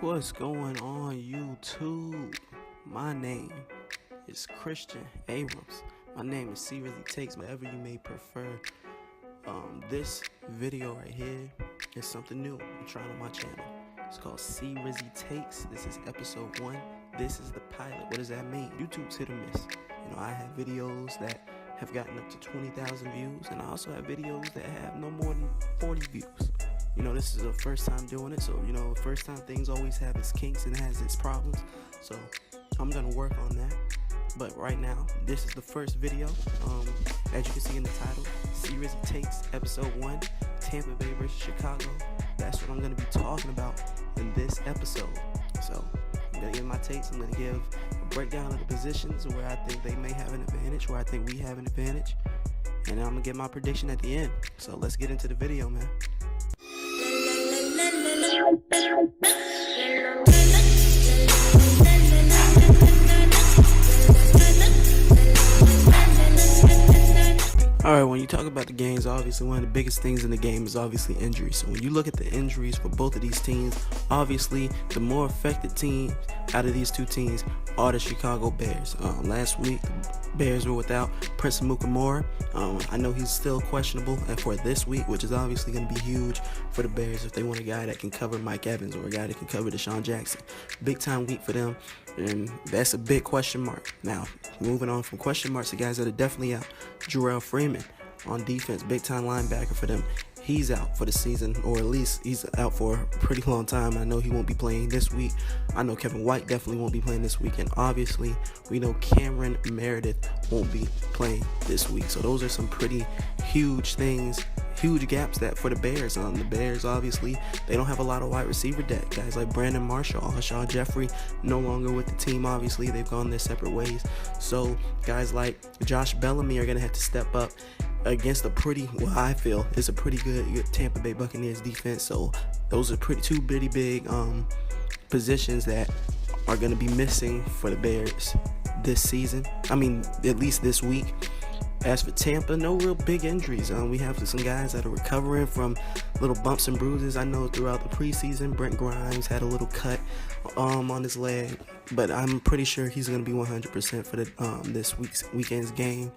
What's going on YouTube? My name is Christian Abrams. My name is CRizzy Takes, whatever you may prefer. This video right here is something new I'm trying on my channel. It's called CRizzy Takes. This is episode 1. This is the pilot. What does that mean? YouTube's hit or miss. I have videos that have gotten up to 20,000 views, and I also have videos that have no more than 40 views. This is the first time doing it, so first time things always have its kinks and has its problems. So I'm gonna work on that. But right now, this is the first video. As you can see in the title, CRizzy Takes Episode 1, Tampa Bay versus Chicago. That's what I'm gonna be talking about in this episode. So I'm gonna give my takes. I'm gonna give a breakdown of the positions where I think they may have an advantage, where I think we have an advantage, and then I'm gonna give my prediction at the end. So let's get into the video, man. Alright, when you talk about the games, obviously one of the biggest things in the game is obviously injuries. So when you look at the injuries for both of these teams, obviously the more affected team out of these two teams are the Chicago Bears. Last week, the Bears were without Prince Amukamara. I know he's still questionable for this week, which is obviously going to be huge for the Bears if they want a guy that can cover Mike Evans or a guy that can cover Deshaun Jackson. Big time week for them, and that's a big question mark. Now, moving on from question marks to guys that are definitely out. Jarrell Freeman on defense, big time linebacker for them. He's out for the season, or at least he's out for a pretty long time. I know he won't be playing this week. I know Kevin White definitely won't be playing this week, and obviously we know Cameron Meredith won't be playing this week. So those are some pretty huge things, huge gaps that for the Bears. The Bears, obviously, they don't have a lot of wide receiver depth. Guys like Brandon Marshall, Alshon Jeffrey, no longer with the team. Obviously, they've gone their separate ways. So guys like Josh Bellamy are going to have to step up against what I feel is a pretty good Tampa Bay Buccaneers defense. So those are two pretty big positions that are going to be missing for the Bears this season. I mean, at least this week. As for Tampa, no real big injuries. We have some guys that are recovering from little bumps and bruises. I know throughout the preseason, Brent Grimes had a little cut on his leg, but I'm pretty sure he's going to be 100% for this weekend's game.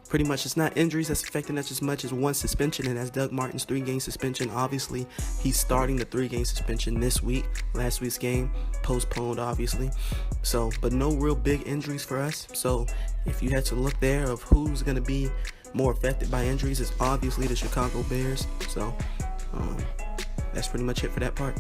Pretty much it's not injuries that's affecting us as much as one suspension, and that's Doug Martin's 3-game suspension. Obviously, he's starting the 3-game suspension this week. Last week's game postponed, obviously. So, but no real big injuries for us. So if you had to look there of who's going to be more affected by injuries, it's obviously the Chicago Bears. So that's pretty much it for that part.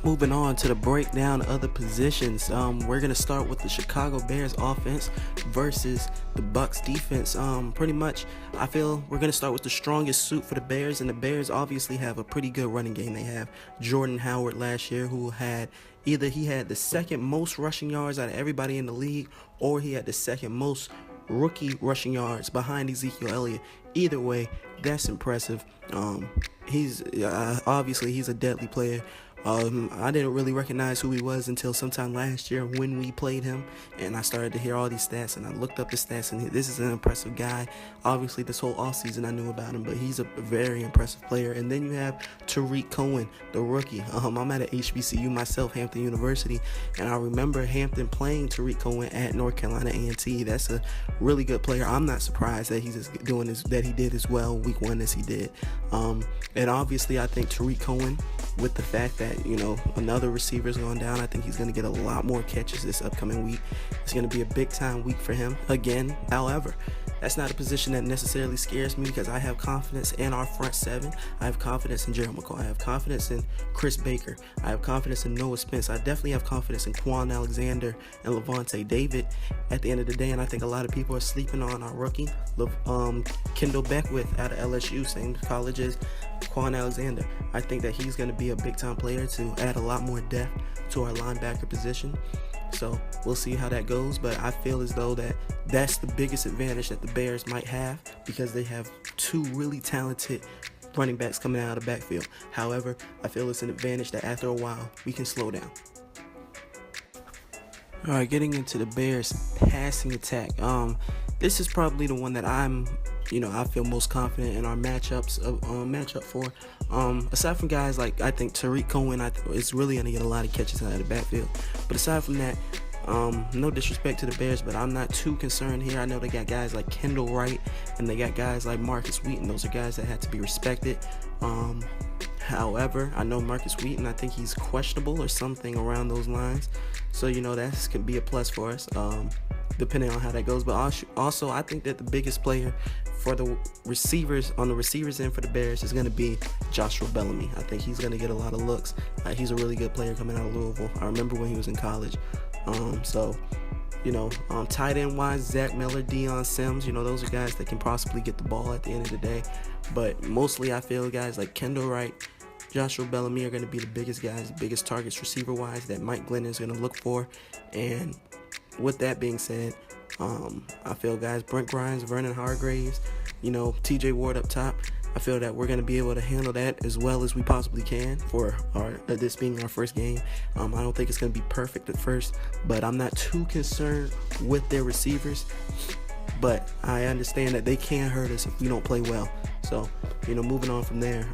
Moving on to the breakdown of the positions, we're going to start with the Chicago Bears offense versus the Bucs defense. Pretty much, I feel we're going to start with the strongest suit for the Bears, and the Bears obviously have a pretty good running game. They have Jordan Howard last year, who had either he had the second most rushing yards out of everybody in the league, or he had the second most rookie rushing yards behind Ezekiel Elliott. Either way, that's impressive. He's obviously he's a deadly player. I didn't really recognize who he was until sometime last year when we played him, and I started to hear all these stats, and I looked up the stats, and this is an impressive guy. Obviously, this whole offseason I knew about him, but he's a very impressive player. And then you have Tariq Cohen, the rookie. I'm at a HBCU myself, Hampton University, and I remember Hampton playing Tariq Cohen at North Carolina A&T. That's a really good player. I'm not surprised that he's doing that he did as well week 1 as he did. And obviously, I think Tariq Cohen, with the fact that another receiver's going down, I think he's going to get a lot more catches this upcoming week. It's going to be a big time week for him again. However, that's not a position that necessarily scares me, because I have confidence in our front seven. I have confidence in Gerald McCall. I have confidence in Chris Baker. I have confidence in Noah Spence. I definitely have confidence in Quan Alexander and Levante David at the end of the day. And I think a lot of people are sleeping on our rookie, Kendall Beckwith out of LSU, same college as Quan Alexander. I think that he's going to be a big time player to add a lot more depth to our linebacker position. So we'll see how that goes, but I feel as though that's the biggest advantage that the Bears might have, because they have two really talented running backs coming out of the backfield. However, I feel it's an advantage that after a while we can slow down. All right, getting into the Bears passing attack. This is probably the one that I feel most confident in our matchup for. aside from guys like, I think Tariq Cohen is really going to get a lot of catches out of the backfield. But aside from that, no disrespect to the Bears, but I'm not too concerned here. I know they got guys like Kendall Wright, and they got guys like Marcus Wheaton. Those are guys that have to be respected. However, I know Marcus Wheaton, I think he's questionable or something around those lines. So, that could be a plus for us, depending on how that goes. But also, I think that the biggest player for the receivers, on the receivers end for the Bears, is going to be Joshua Bellamy. I think he's going to get a lot of looks. He's a really good player coming out of Louisville. I remember when he was in college. Tight end wise, Zach Miller, Deion Sims, those are guys that can possibly get the ball at the end of the day. But mostly I feel guys like Kendall Wright, Joshua Bellamy are going to be the biggest guys, the biggest targets receiver wise that Mike Glennon is going to look for. And with that being said, I feel guys, Brent Grimes, Vernon Hargraves, TJ Ward up top, I feel that we're going to be able to handle that as well as we possibly can for this being our first game. I don't think it's going to be perfect at first, but I'm not too concerned with their receivers. But I understand that they can hurt us if we don't play well. So, moving on from there,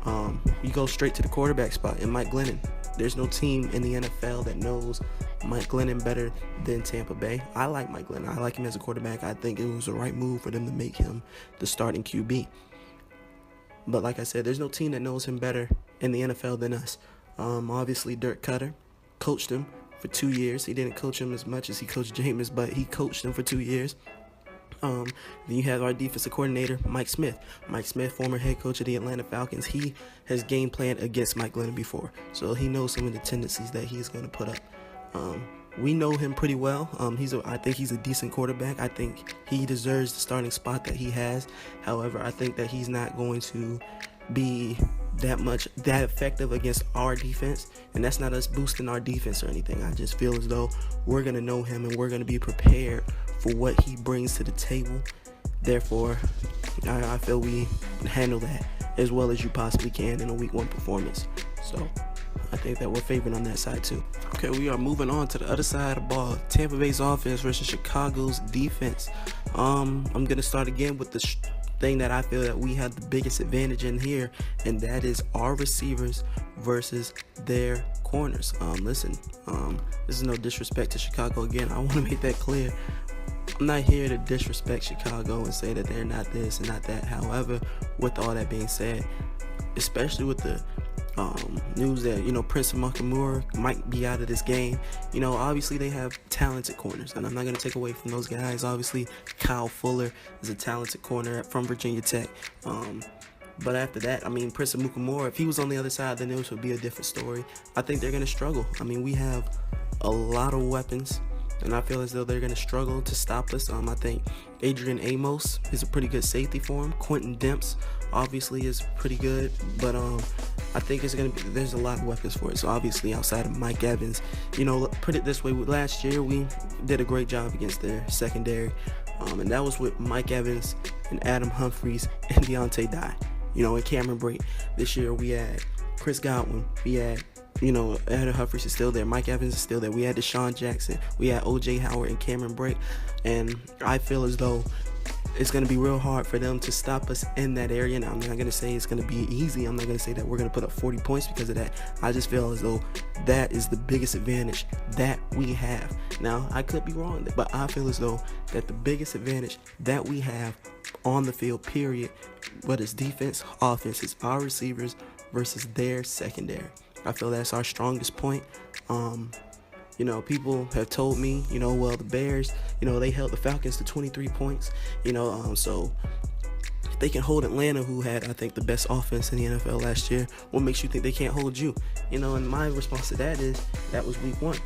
you go straight to the quarterback spot and Mike Glennon. There's no team in the NFL that knows Mike Glennon better than Tampa Bay. I like Mike Glennon. I like him as a quarterback. I think it was the right move for them to make him the starting QB. But like I said, there's no team that knows him better in the NFL than us. Obviously, Dirk Cutter coached him for 2 years. He didn't coach him as much as he coached Jameis, but he coached him for 2 years. Then you have our defensive coordinator, Mike Smith. Mike Smith, former head coach of the Atlanta Falcons. He has game planned against Mike Glennon before, so he knows some of the tendencies that he's going to put up. We know him pretty well. I think he's a decent quarterback. I think he deserves the starting spot that he has. However, I think that he's not going to be that effective against our defense, and that's not us boosting our defense or anything. I just feel as though we're going to know him and we're going to be prepared for what he brings to the table. Therefore, I feel we handle that as well as you possibly can in a week 1 performance. So I think that we're favored on that side too. Okay, we are moving on to the other side of the ball. Tampa Bay's offense versus Chicago's defense. I'm going to start again with the thing that I feel that we have the biggest advantage in here, and that is our receivers versus their corners. Listen, this is no disrespect to Chicago. Again, I want to make that clear. I'm not here to disrespect Chicago and say that they're not this and not that. However, with all that being said, especially with the news that Prince Amukamara might be out of this game, obviously they have talented corners, and I'm not going to take away from those guys. Obviously, Kyle Fuller is a talented corner from Virginia Tech. But after that, Prince Amukamara, if he was on the other side, then it would be a different story. I think they're going to struggle. We have a lot of weapons, and I feel as though they're going to struggle to stop us. I think Adrian Amos is a pretty good safety for him. Quentin Demps obviously is pretty good, but I think there's a lot of weapons for it. So obviously, outside of Mike Evans, put it this way, last year we did a great job against their secondary, and that was with Mike Evans and Adam Humphries and Deontay Dye, and Cameron Brate. This year we had Chris Godwin, we had Adam Humphries is still there, Mike Evans is still there, we had Deshaun Jackson, we had OJ Howard and Cameron Brate, and I feel as though it's going to be real hard for them to stop us in that area. Now, I'm not going to say it's going to be easy. I'm not going to say that we're going to put up 40 points because of that. I just feel as though that is the biggest advantage that we have. Now, I could be wrong, but I feel as though that the biggest advantage that we have on the field, period, whether it's defense, offense, is our receivers versus their secondary. I feel that's our strongest point. People have told me, the Bears, they held the Falcons to 23 points, so if they can hold Atlanta, who had, I think, the best offense in the NFL last year, what makes you think they can't hold you? And my response to that is, that was week 1.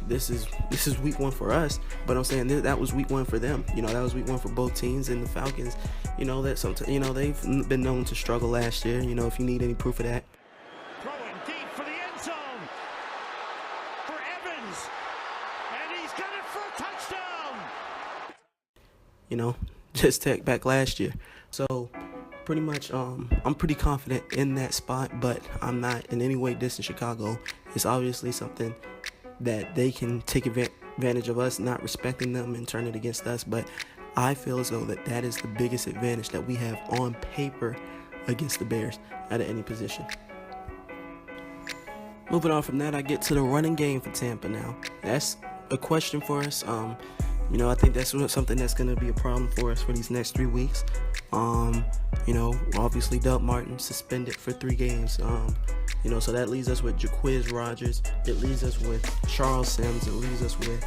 This is week 1 for us, but I'm saying that was week 1 for them. That was week 1 for both teams, and the Falcons, that sometimes, they've been known to struggle last year, if you need any proof of that. Just Tech back last year. So pretty much I'm pretty confident in that spot, but I'm not in any way dissing Chicago. It's obviously something that they can take advantage of us not respecting them and turn it against us, but I feel as though that is the biggest advantage that we have on paper against the Bears out of any position. Moving on from that, I get to the running game for Tampa now. That's a question for us. I think that's something that's going to be a problem for us for these next 3 weeks. Obviously Doug Martin suspended for 3 games. So that leaves us with CRizzy Rodgers. It leaves us with Charles Sims. It leaves us with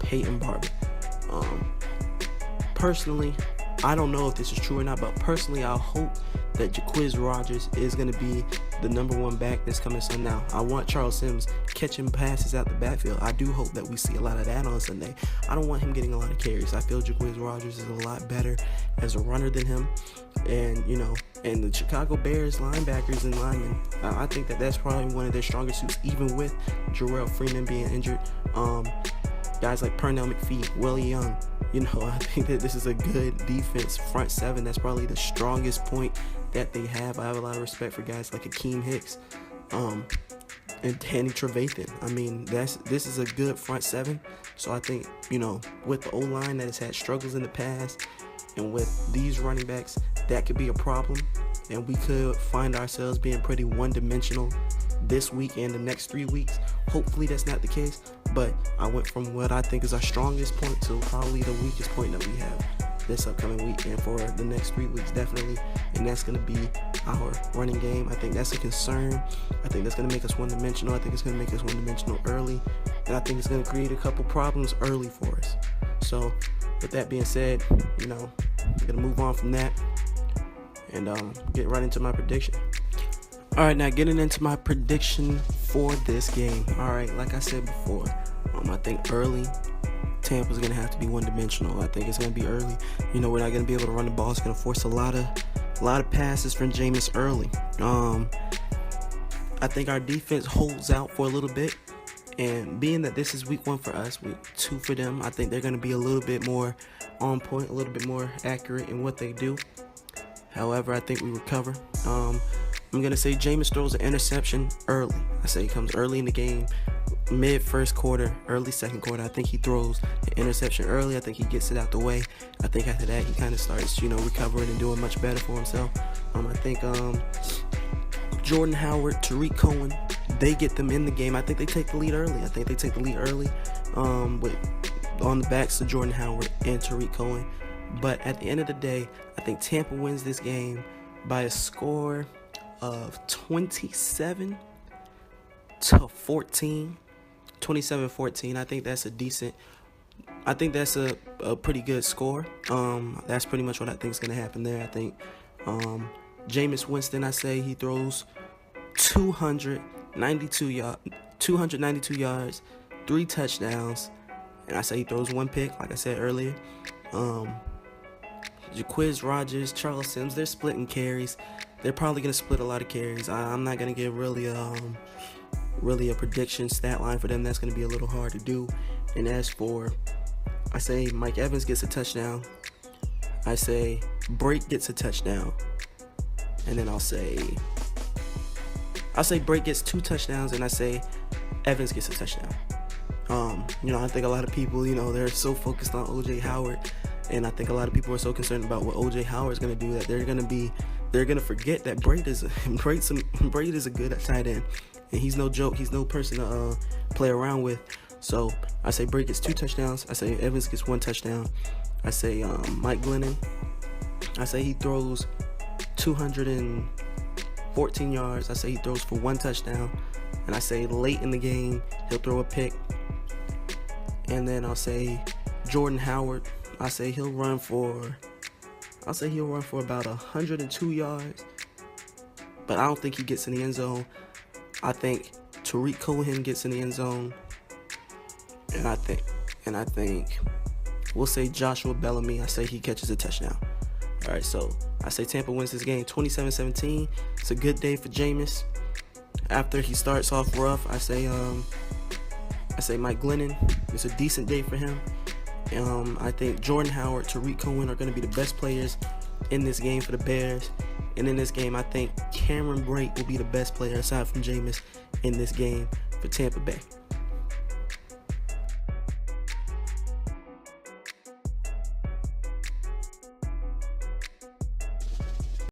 Peyton Barber. Personally, I don't know if this is true or not, but personally, I hope that CRizzy Rodgers is going to be the number 1 back this coming Sunday. Now, I want Charles Sims catching passes out the backfield. I do hope that we see a lot of that on Sunday. I don't want him getting a lot of carries. I feel CRizzy Rodgers is a lot better as a runner than him. And the Chicago Bears linebackers and linemen, I think that that's probably one of their strongest suits, even with Jarrell Freeman being injured. Guys like Pernell McPhee, Willie Young, I think that this is a good defense front 7. That's probably the strongest point that they have. I have a lot of respect for guys like Akeem Hicks and Danny Trevathan. I mean, this is a good front 7. So I think, with the O-line that has had struggles in the past, and with these running backs, that could be a problem. And we could find ourselves being pretty one-dimensional this week and the next 3 weeks. Hopefully that's not the case, but I went from what I think is our strongest point to probably the weakest point that we have this upcoming week and for the next 3 weeks definitely, and that's going to be our running game. I think that's a concern. I think that's going to make us one-dimensional. I think it's going to make us one-dimensional early, and I think it's going to create a couple problems early for us. So with that being said, I'm going to move on from that and get right into my prediction. All right, now getting into my prediction for this game. All right, like I said before, I think early Tampa's going to have to be one-dimensional. I think it's going to be early. We're not going to be able to run the ball. It's going to force a lot of passes from Jameis early. I think our defense holds out for a little bit. And being that this is week 1 for us, week 2 for them, I think they're going to be a little bit more on point, a little bit more accurate in what they do. However, I think we recover. I'm going to say Jameis throws an interception early. I say he comes early in the game, mid first quarter, early second quarter. I think he throws an interception early. I think he gets it out the way. I think after that he kind of starts, recovering and doing much better for himself. I think Jordan Howard, Tariq Cohen, they get them in the game. I think they take the lead early. With on the backs of Jordan Howard and Tariq Cohen. But at the end of the day, I think Tampa wins this game by a score of 27-14. 27-14. I think that's a pretty good score. That's pretty much what I think is going to happen there. I think Jameis Winston, I say he throws 292 yards, 3 touchdowns, and I say he throws 1 pick, like I said earlier. CRizzy Rodgers, Charles Sims, they're splitting carries. They're probably going to split a lot of carries. I'm not going to give really a prediction stat line for them. That's going to be a little hard to do. And as for, I say Mike Evans gets a touchdown. I say Brake gets a touchdown. And then I'll say Brake gets 2 touchdowns, and I say Evans gets a touchdown. I think a lot of people, they're so focused on O.J. Howard, and I think a lot of people are so concerned about what O.J. Howard's going to do that they're going to forget that Brake is a good tight end, and he's no joke. He's no person to play around with. So I say Brake gets 2 touchdowns. I say Evans gets 1 touchdown. I say Mike Glennon, I say he throws 214 yards. I say he throws for 1 touchdown. And I say late in the game, he'll throw a pick. And then I'll say Jordan Howard, I say he'll run for about 102 yards. But I don't think he gets in the end zone. I think Tariq Cohen gets in the end zone. And I think we'll say Joshua Bellamy, I say he catches a touchdown. All right, so I say Tampa wins this game 27-17. It's a good day for Jameis. After he starts off rough, I say Mike Glennon. It's a decent day for him. I think Jordan Howard, Tariq Cohen are going to be the best players in this game for the Bears. And in this game, I think Cameron Brake will be the best player aside from Jameis in this game for Tampa Bay.